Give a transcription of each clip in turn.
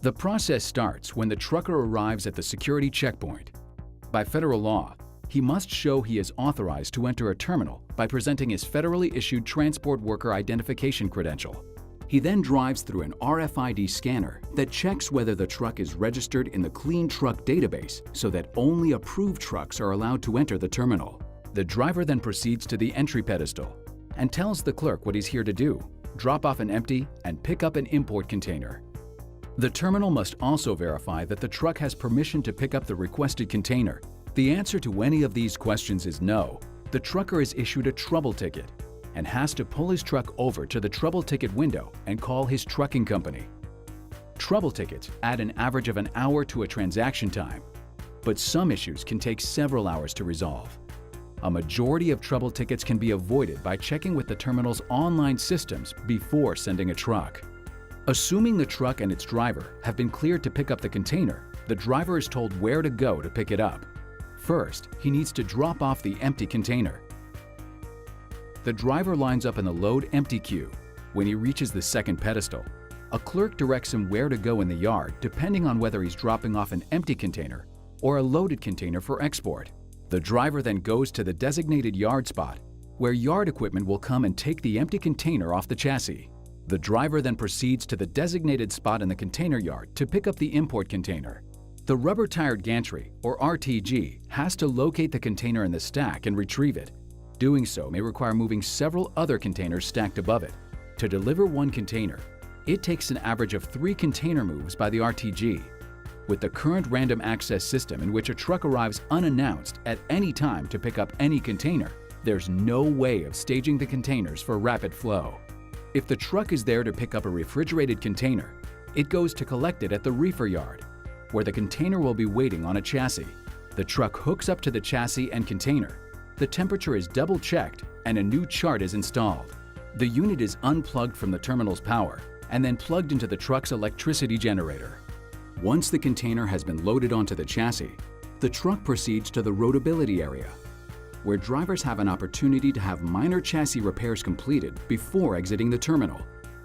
The process starts when the trucker arrives at the security checkpoint. By federal law, he must show he is authorized to enter a terminal by presenting his federally issued Transport Worker Identification credential. He then drives through an RFID scanner that checks whether the truck is registered in the Clean Truck database so that only approved trucks are allowed to enter the terminal. The driver then proceeds to the entry pedestal and tells the clerk what he's here to do: drop off an empty and pick up an import container. The terminal must also verify that the truck has permission to pick up the requested container. The answer to any of these questions is no. The trucker is issued a trouble ticket and has to pull his truck over to the trouble ticket window and call his trucking company. Trouble tickets add an average of an hour to a transaction time, but some issues can take several hours to resolve. A majority of trouble tickets can be avoided by checking with the terminal's online systems before sending a truck. Assuming the truck and its driver have been cleared to pick up the container, the driver is told where to go to pick it up. First, he needs to drop off the empty container. The driver lines up in the load empty queue. When he reaches the second pedestal, a clerk directs him where to go in the yard depending on whether he's dropping off an empty container or a loaded container for export. The driver then goes to the designated yard spot, where yard equipment will come and take the empty container off the chassis. The driver then proceeds to the designated spot in the container yard to pick up the import container. The rubber-tired gantry, or RTG, has to locate the container in the stack and retrieve it. Doing so may require moving several other containers stacked above it. To deliver one container, it takes an average of 3 container moves by the RTG. With the current random access system in which a truck arrives unannounced at any time to pick up any container, there's no way of staging the containers for rapid flow. If the truck is there to pick up a refrigerated container, it goes to collect it at the reefer yard, where the container will be waiting on a chassis. The truck hooks up to the chassis and container. The temperature is double-checked and a new chart is installed. The unit is unplugged from the terminal's power and then plugged into the truck's electricity generator. Once the container has been loaded onto the chassis, the truck proceeds to the roadability area, where drivers have an opportunity to have minor chassis repairs completed before exiting the terminal.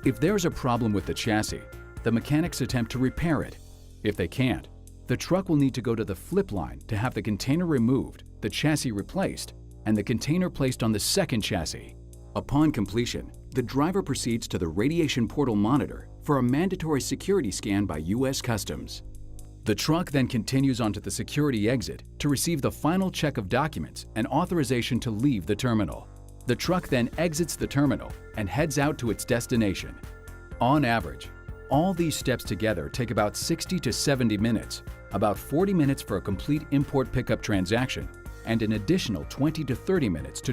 If there's a problem with the chassis, the mechanics attempt to repair it. If they can't, the truck will need to go to the flip line to have the container removed, the chassis replaced, and the container placed on the second chassis. Upon completion, the driver proceeds to the radiation portal monitor for a mandatory security scan by U.S. Customs. The truck then continues onto the security exit to receive the final check of documents and authorization to leave the terminal. The truck then exits the terminal and heads out to its destination. On average, all these steps together take about 60 to 70 minutes, about 40 minutes for a complete import pickup transaction, and an additional 20 to 30 minutes to